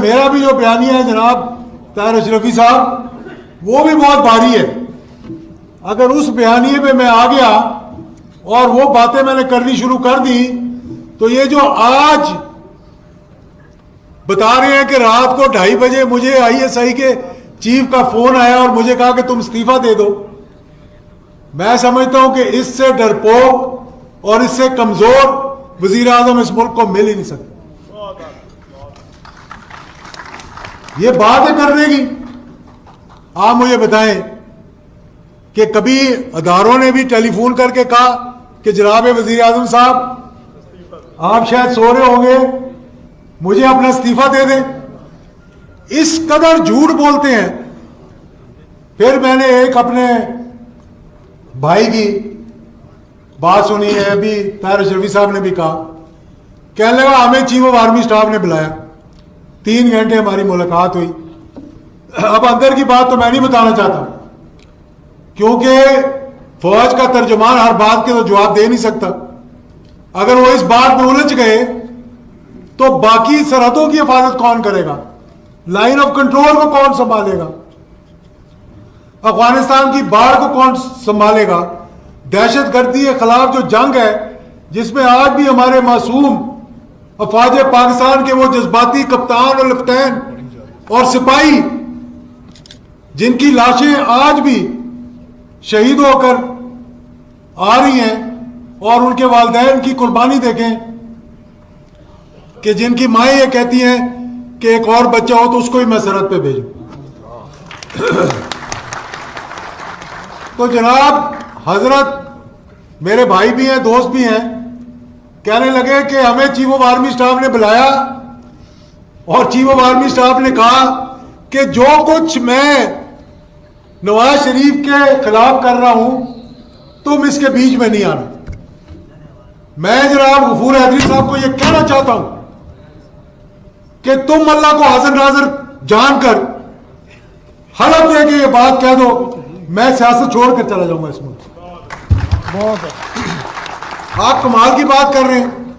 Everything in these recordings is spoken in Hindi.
मेरा भी जो बयानिया है जनाब ताहिर अशरफी साहब, वो भी बहुत भारी है। अगर उस बयानिए पे मैं आ गया और वो बातें मैंने करनी शुरू कर दी, तो ये जो आज बता रहे हैं कि रात को 2:30 बजे मुझे ISI के चीफ का फोन आया और मुझे कहा कि तुम इस्तीफा दे दो, मैं समझता हूं कि इससे डरपोक और इससे कमजोर वजीर आजम इस मुल्क को मिल ही नहीं सकता। ये बात है करने की। आप मुझे बताएं कि कभी अदारों ने भी टेलीफोन करके कहा कि जनाब वजीर आजम साहब आप शायद सो रहे होंगे, मुझे अपना इस्तीफा दे दें। इस कदर झूठ बोलते हैं। फिर मैंने एक अपने भाई की बात सुनी है, अभी ताहिर अशरफी साहब ने भी कहा, कहने लगा हमें चीफ ऑफ आर्मी स्टाफ ने बुलाया, 3 घंटे हमारी मुलाकात हुई। अब अंदर की बात तो मैं नहीं बताना चाहता, क्योंकि फौज का तर्जुमान हर बात के तो जवाब दे नहीं सकता। अगर वो इस बात में उलझ गए तो बाकी सरहदों की हिफाजत कौन करेगा, लाइन ऑफ कंट्रोल को कौन संभालेगा, अफगानिस्तान की बाढ़ को कौन संभालेगा, दहशतगर्दी के खिलाफ जो जंग है जिसमें आज भी हमारे मासूम अफवाज पाकिस्तान के वो जज्बाती कप्तान और लेफ्टिनेंट और सिपाही जिनकी लाशें आज भी शहीद होकर आ रही हैं, और उनके वालिदैन की कुर्बानी देखें कि जिनकी माएँ ये कहती हैं कि एक और बच्चा हो तो उसको ही मैं सरहद पे भेजूं। तो जनाब हजरत मेरे भाई भी हैं, दोस्त भी हैं, कहने लगे कि हमें चीफ ऑफ आर्मी स्टाफ ने बुलाया और चीफ ऑफ आर्मी स्टाफ ने कहा कि जो कुछ मैं नवाज शरीफ के खिलाफ कर रहा हूं तुम इसके बीच में नहीं आना। मैं जनाब गफूर हैदरी साहब को यह कहना चाहता हूं कि तुम अल्लाह को हाजिर नाजिर जानकर हलफ दे के ये बात कह दो, मैं सियासत छोड़कर चला जाऊंगा इस मुल्क से। बहुत आप कमाल की बात कर रहे हैं,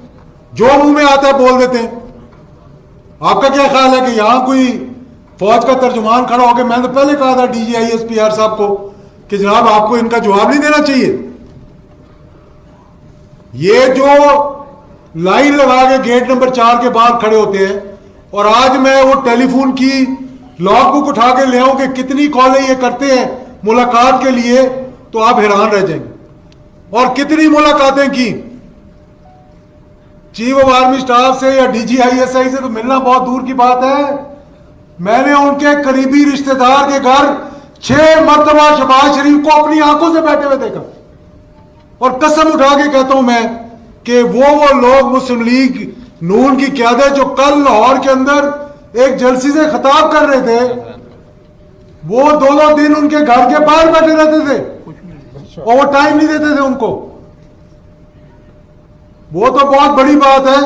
जो मुंह में आता है बोल देते हैं। आपका क्या ख्याल है कि यहां कोई फौज का तर्जुमान खड़ा होकर, मैंने तो पहले कहा था DG ISPR साहब को कि जनाब आपको इनका जवाब नहीं देना चाहिए। ये जो लाइन लगा के गेट नंबर 4 के बाहर खड़े होते हैं, और आज मैं वो टेलीफोन की लॉग बुक उठा के ले आऊं कि कितनी कॉलें ये करते हैं मुलाकात के लिए, तो आप हैरान रह जाएंगे। और कितनी मुलाकातें की चीफ ऑफ आर्मी स्टाफ से या DG ISI से तो मिलना बहुत दूर की बात है। मैंने उनके करीबी रिश्तेदार के घर 6 मरतबा शहबाज शरीफ को अपनी आंखों से बैठे हुए देखा, और कसम उठा के कहता हूं मैं कि वो लोग मुस्लिम लीग नून की क़यादत जो कल लाहौर के अंदर एक जलसे से खिताब कर रहे थे, वो 2-2 दिन उनके घर के बाहर बैठे रहते थे और वो टाइम नहीं देते थे उनको। वो तो बहुत बड़ी बात है।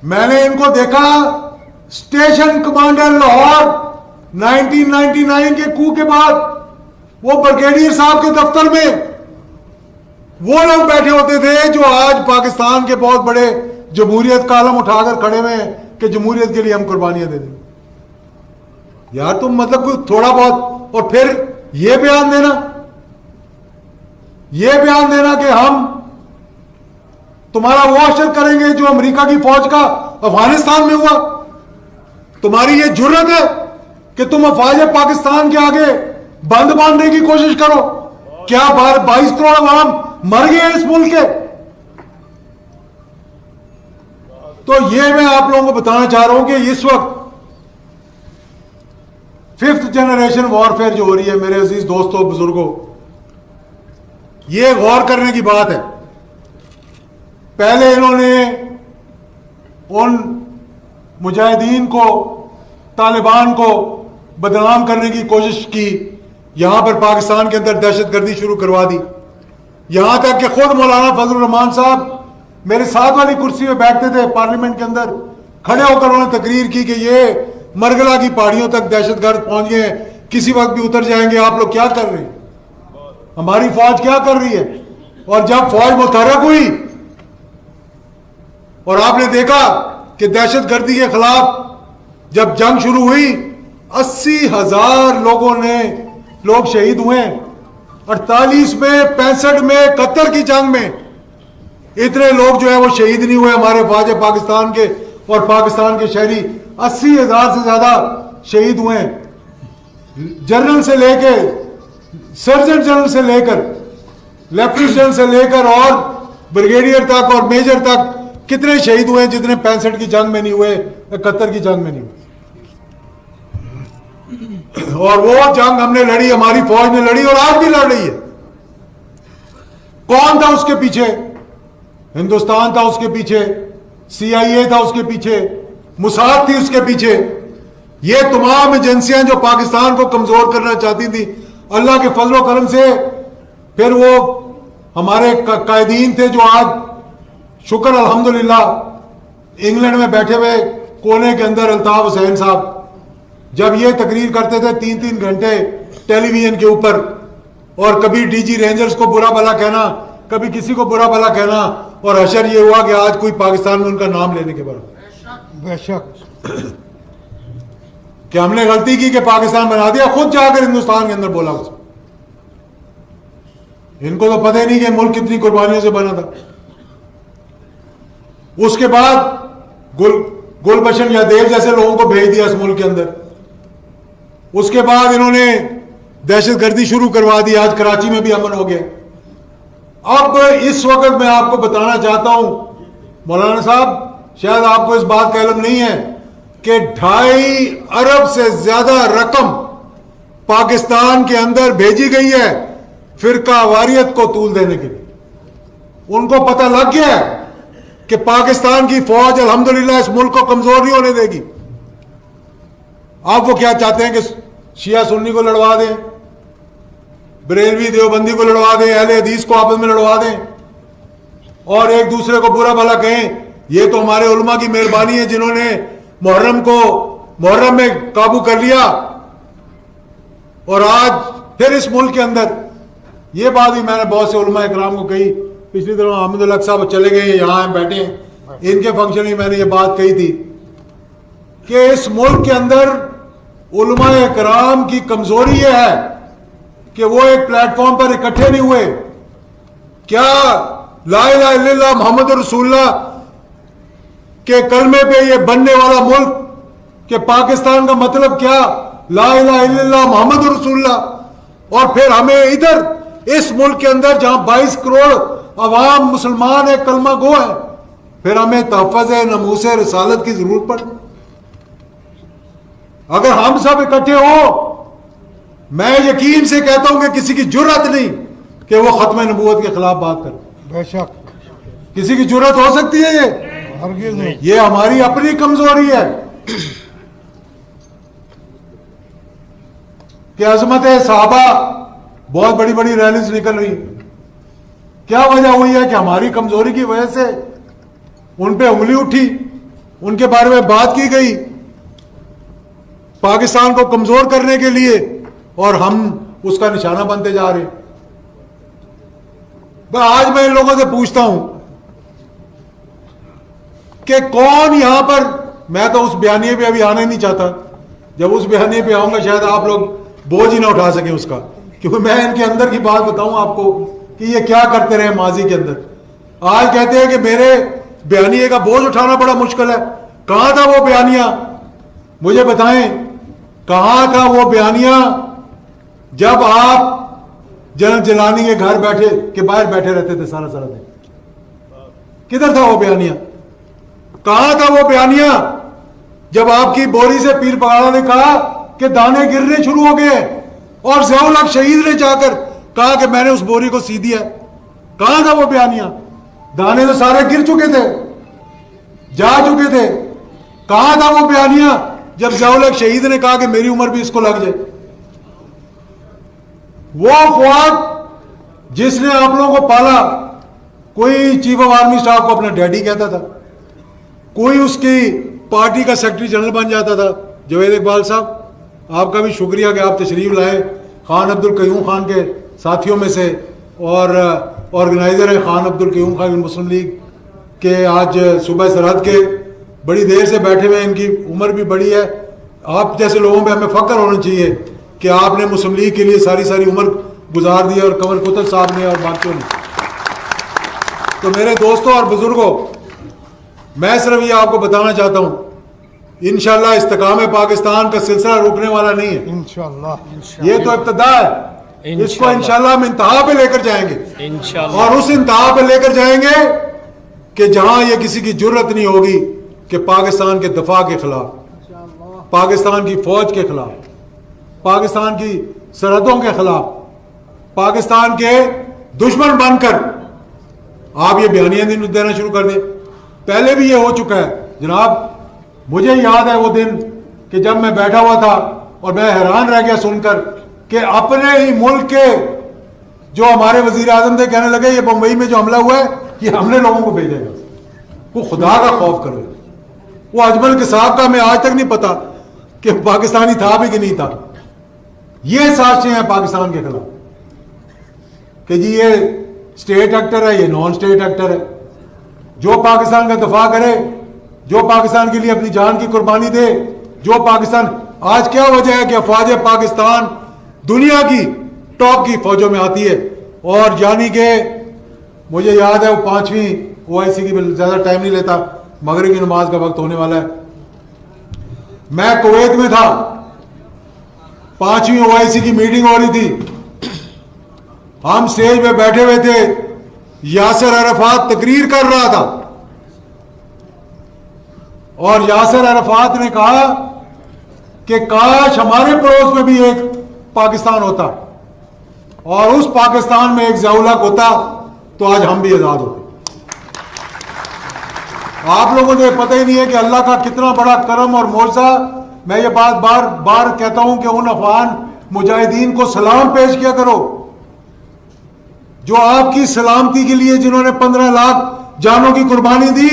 मैंने इनको देखा स्टेशन कमांडर लाहौर 1999 के कू के बाद, वो ब्रिगेडियर साहब के दफ्तर में वो लोग बैठे होते थे जो आज पाकिस्तान के बहुत बड़े जमहूरियत का आलम उठाकर खड़े हुए हैं कि जमहूरियत के लिए हम कुर्बानियां दे दें। यार तुम मतलब कोई थोड़ा बहुत, और फिर ये बयान देना कि हम तुम्हारा वो अशर करेंगे जो अमेरिका की फौज का अफगानिस्तान में हुआ। तुम्हारी ये जुर्रत है कि तुम अफवाज पाकिस्तान के आगे बंद बांधने की कोशिश करो। क्या 22 करोड़ अवाम मर गए इस मुल्क के? तो ये मैं आप लोगों को बताना चाह रहा हूं कि इस वक्त 5th जनरेशन वॉरफेयर जो हो रही है मेरे अजीज दोस्तों बुजुर्गों, ये गौर करने की बात है। पहले इन्होंने उन मुजाहिदीन को, तालिबान को बदनाम करने की कोशिश की, यहां पर पाकिस्तान के अंदर दहशतगर्दी शुरू करवा दी। यहां तक कि खुद मौलाना फजल रहमान साहब मेरे साथ वाली कुर्सी में बैठते थे पार्लियामेंट के अंदर, खड़े होकर उन्होंने तकरीर की कि ये मरगला की पहाड़ियों तक दहशतगर्द पहुंच गए, किसी वक्त भी उतर जाएंगे। आप लोग क्या कर रहे हैं, हमारी फौज क्या कर रही है? और जब फौज मुतहरक हुई और आपने देखा कि दहशतगर्दी के खिलाफ जब जंग शुरू हुई 80,000 लोग शहीद हुए। 48 में, 65 में, 71 की जंग में इतने लोग जो है वो शहीद नहीं हुए हमारे फौज पाकिस्तान के, और पाकिस्तान के शहरी 80,000 से ज्यादा शहीद हुए। जनरल से लेकर, सर्जन जनरल से लेकर, लेफ्टिनेंट जनरल से लेकर और ब्रिगेडियर तक और मेजर तक कितने शहीद हुए जितने 65 की जंग में नहीं हुए, 71 की जंग में नहीं हुए। और वो जंग हमने लड़ी, हमारी फौज ने लड़ी और आज भी लड़ रही है। कौन था उसके पीछे? हिंदुस्तान था उसके पीछे, CIA था उसके पीछे, मुसाद थी उसके पीछे। ये तमाम एजेंसियां जो पाकिस्तान को कमजोर करना चाहती थी, अल्लाह के फजल करम से फिर वो हमारे कायदीन थे जो आज शुक्र अल्हम्दुलिल्लाह इंग्लैंड में बैठे हुए कोने के अंदर अल्ताफ हुसैन साहब जब ये तकरीर करते थे 3-3 घंटे टेलीविजन के ऊपर, और कभी डीजी रेंजर्स को बुरा भला कहना, कभी किसी को बुरा भला कहना, और हशर ये हुआ कि आज कोई पाकिस्तान में उनका नाम लेने के बराबर। बेशक कि हमने गलती की कि पाकिस्तान बना दिया, खुद जाकर हिंदुस्तान के अंदर बोला उसको। इनको तो पता ही नहीं कि मुल्क कितनी कुर्बानियों से बना था। उसके बाद गुलबशन यादेव जैसे लोगों को भेज दिया इस मुल्क के अंदर। उसके बाद इन्होंने दहशतगर्दी शुरू करवा दी। आज कराची में भी अमन हो गया। अब इस वक्त मैं आपको बताना चाहता हूं मौलाना साहब, शायद आपको इस बात का इल्म नहीं है कि 2.5 अरब से ज्यादा रकम पाकिस्तान के अंदर भेजी गई है फिरका वारियत को तूल देने के लिए। उनको पता लग गया है कि पाकिस्तान की फौज अल्हम्दुलिल्लाह इस मुल्क को कमजोर नहीं होने देगी। आप वो क्या चाहते हैं कि शिया सुन्नी को लड़वा दें, बरेलवी देवबंदी को लड़वा दें, अहले हदीस को आपस में लड़वा दें और एक दूसरे को बुरा भला कहें। ये तो हमारे उलमा की मेहरबानी है जिन्होंने मुहर्रम में काबू कर लिया। और आज फिर इस मुल्क के अंदर ये बात भी मैंने बहुत से उलमा इकराम को कही। पिछली तरह अहमदुल हक साहब चले गए, यहां बैठे हैं, इनके फंक्शन में मैंने ये बात कही थी कि इस मुल्क के अंदर उलमा इकराम की कमजोरी ये है कि वो एक प्लेटफॉर्म पर इकट्ठे नहीं हुए। क्या ला इलाहा इल्लल्लाह मोहम्मद रसूलुल्लाह के कलमे पे ये बनने वाला मुल्क के पाकिस्तान का मतलब क्या? ला इलाहा इल्लल्लाह मोहम्मद रसूलुल्लाह। और फिर हमें इधर इस मुल्क के अंदर जहां 22 करोड़ अवाम मुसलमान है, कलमा गो है, फिर हमें तहफ़्फ़ुज़ नमूस रिसालत की जरूरत पड़े। अगर हम सब इकट्ठे हो, मैं यकीन से कहता हूं कि किसी की जुर्रत नहीं कि वो खत्म नबूवत के खिलाफ बात करे। बेशक किसी की जुर्रत हो सकती है? ये हरगिज़ नहीं। ये हमारी अपनी कमजोरी है कि अजमत सहाबा बहुत बड़ी बड़ी रैलीज निकल रही। क्या वजह हुई है कि हमारी कमजोरी की वजह से उन पे उंगली उठी, उनके बारे में बात की गई पाकिस्तान को कमजोर करने के लिए, और हम उसका निशाना बनते जा रहे हैं। आज मैं इन लोगों से पूछता हूं कि कौन यहां पर, मैं तो उस बयानिए पे अभी आना ही नहीं चाहता। जब उस बयानिए पे आऊंगा शायद आप लोग बोझ ही ना उठा सके उसका, क्योंकि मैं इनके अंदर की बात बताऊं आपको कि ये क्या करते रहे माजी के अंदर। आज कहते हैं कि मेरे बयानिए का बोझ उठाना बड़ा मुश्किल है। कहां था वो बयानिया? मुझे बताएं, कहां था वो बयानिया जब आप जनरल जिलानी के घर बैठे के बाहर बैठे रहते थे सारा सारा दिन? किधर था वो बयानिया? कहां था वो बयानिया जब आपकी बोरी से पीर पगाड़ा ने कहा कि दाने गिरने शुरू हो गए और ज़ियाउल हक शहीद ने जाकर कहा कि मैंने उस बोरी को सी दिया? कहां था वो बयानिया? दाने तो सारे गिर चुके थे, जा चुके थे। कहां था वो बयानिया जब ज़ियाउल हक शहीद ने कहा कि मेरी उम्र भी इसको लग जाए? वो ख्वाब जिसने आप लोगों को पाला, कोई चीफ ऑफ आर्मी स्टाफ को अपना डैडी कहता था, कोई उसकी पार्टी का सेक्रेटरी जनरल बन जाता था। जवेद इकबाल साहब, आपका भी शुक्रिया कि आप तशरीफ लाए, खान अब्दुल कयूम खान के साथियों में से, और ऑर्गेनाइजर है खान अब्दुल कयूम खान मुस्लिम लीग के। आज सुबह सरहद के बड़ी देर से बैठे हुए हैं, इनकी उम्र भी बड़ी है। आप जैसे लोगों पे हमें फख्र होना चाहिए कि आपने मुस्लिम लीग के लिए सारी सारी उम्र गुजार दी, और कंवर कुतुब साहब ने और बाकियों ने। तो मेरे दोस्तों और बुजुर्गों, मैं सिर्फ ये आपको बताना चाहता हूँ, इंशाल्लाह इस्तिकाम पाकिस्तान का सिलसिला रुकने वाला नहीं है। इंशाल्लाह ये तो इब्तिदा है, इसको इंशाल्लाह हम इंतहा पे लेकर जाएंगे इंशाल्लाह, और उस इंतहा पे लेकर जाएंगे कि जहां ये किसी की जुर्रत नहीं होगी कि पाकिस्तान के दफा के खिलाफ, पाकिस्तान की फौज के खिलाफ, पाकिस्तान की सरहदों के खिलाफ, पाकिस्तान के दुश्मन बनकर आप ये बयानियां देना शुरू कर दें। पहले भी ये हो चुका है जनाब। मुझे याद है वो दिन कि जब मैं बैठा हुआ था और मैं हैरान रह गया सुनकर कि अपने ही मुल्क के जो हमारे वजीर आजम थे कहने लगे ये बम्बई में जो हमला हुआ है ये हमने लोगों को भेजेगा। वो खुदा का खौफ करो। वो अजमल के साहब का मैं आज तक नहीं पता कि पाकिस्तानी था भी कि नहीं था। ये साजिशें हैं पाकिस्तान के खिलाफ कि जी ये स्टेट एक्टर है, ये नॉन स्टेट एक्टर है। जो पाकिस्तान का दफा करे, जो पाकिस्तान के लिए अपनी जान की कुर्बानी दे, जो पाकिस्तान, आज क्या वजह है कि अफवाज पाकिस्तान दुनिया की टॉप की फौजों में आती है। और यानी कि मुझे याद है वो 5वीं OIC की, ज्यादा टाइम नहीं लेता, मगरिब की नमाज का वक्त होने वाला है। मैं कुवैत में था, 5वीं OIC की मीटिंग हो रही थी, हम स्टेज पे बैठे हुए थे, यासिर अरफात तकरीर कर रहा था और यासिर अरफात ने कहा कि काश हमारे पड़ोस में भी एक पाकिस्तान होता और उस पाकिस्तान में एक ज़िया-उल-हक होता तो आज हम भी आजाद होते। आप लोगों को पता ही नहीं है कि अल्लाह का कितना बड़ा करम और मौजज़ा। मैं ये बात बार बार कहता हूं कि उन अफगान मुजाहिदीन को सलाम पेश किया करो जो आपकी सलामती के लिए जिन्होंने 15 लाख जानों की कुर्बानी दी।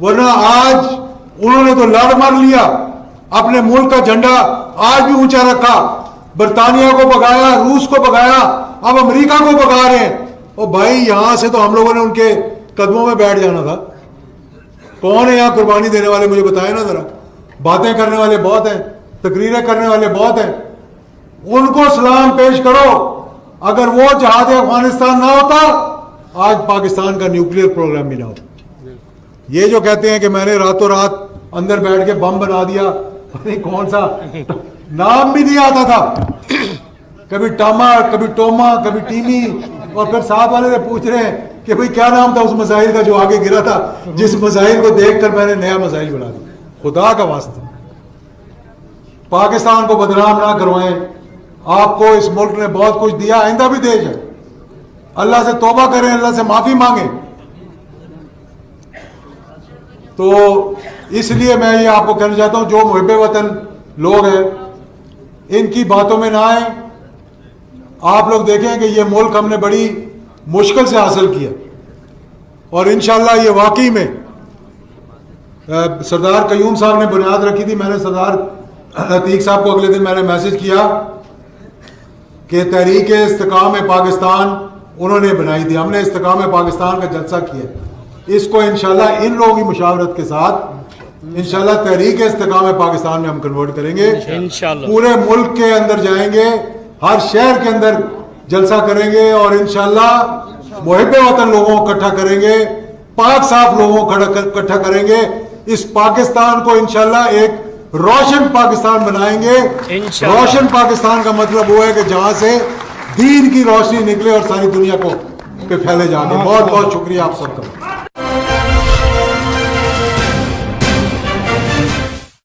वरना आज उन्होंने तो लड़ मर लिया, अपने मुल्क का झंडा आज भी ऊंचा रखा, बरतानिया को भगाया, रूस को भगाया, अब अमेरिका को भगा रहे हैं। और भाई यहां से तो हम लोगों ने उनके कदमों में बैठ जाना था। कौन है यहां कुर्बानी देने वाले, मुझे बताए ना जरा। बातें करने वाले बहुत हैं, तकरीरें करने वाले बहुत हैं, उनको सलाम पेश करो। अगर वो जहाद अफगानिस्तान ना होता आज पाकिस्तान का न्यूक्लियर प्रोग्राम भी ना होता। ये जो कहते हैं कि मैंने रातों रात अंदर बैठ के बम बना दिया, नहीं कौन सा नाम भी नहीं आता था, कभी टामा, कभी टोमा, कभी टीमी, और फिर साथ वाले से पूछ रहे हैं कि भाई क्या नाम था उस मिसाइल का जो आगे गिरा था, जिस मिसाइल को देखकर मैंने नया मिसाइल बना दिया। खुदा का वास्ता पाकिस्तान को बदनाम ना करवाएं। आपको इस मुल्क ने बहुत कुछ दिया, आइंदा भी देश है। अल्लाह से तौबा करें, अल्लाह से माफी मांगे। तो इसलिए मैं ये आपको कहना चाहता हूं, जो मुहिब्बे वतन लोग हैं इनकी बातों में ना आए। आप लोग देखें कि ये मुल्क हमने बड़ी मुश्किल से हासिल किया और इंशाल्लाह ये वाकई में सरदार कयूम साहब ने बुनियाद रखी थी। मैंने सरदार अतीक साहब को अगले दिन मैंने मैसेज किया कि तहरीक इस्तिकाम पाकिस्तान उन्होंने बनाई थी, हमने इस्तिकाम पाकिस्तान का जलसा किया। इसको इंशाल्लाह इन लोगों की मुशावरत के साथ इंशाल्लाह तहरीक इस्तिकाम पाकिस्तान में हम कन्वर्ट करेंगे। इंशाल्लाह पूरे मुल्क के अंदर जाएंगे, हर शहर के अंदर जलसा करेंगे और इंशाल्लाह मुहिब्बे वतन लोगों को इकट्ठा करेंगे, पाक साफ लोगों को इकट्ठा करेंगे। इस पाकिस्तान को इंशाल्लाह एक रोशन पाकिस्तान बनाएंगे। रोशन पाकिस्तान का मतलब वो है कि जहां से दीन की रोशनी निकले और सारी दुनिया को पे फैले जाके। बहुत बहुत शुक्रिया आप सबका।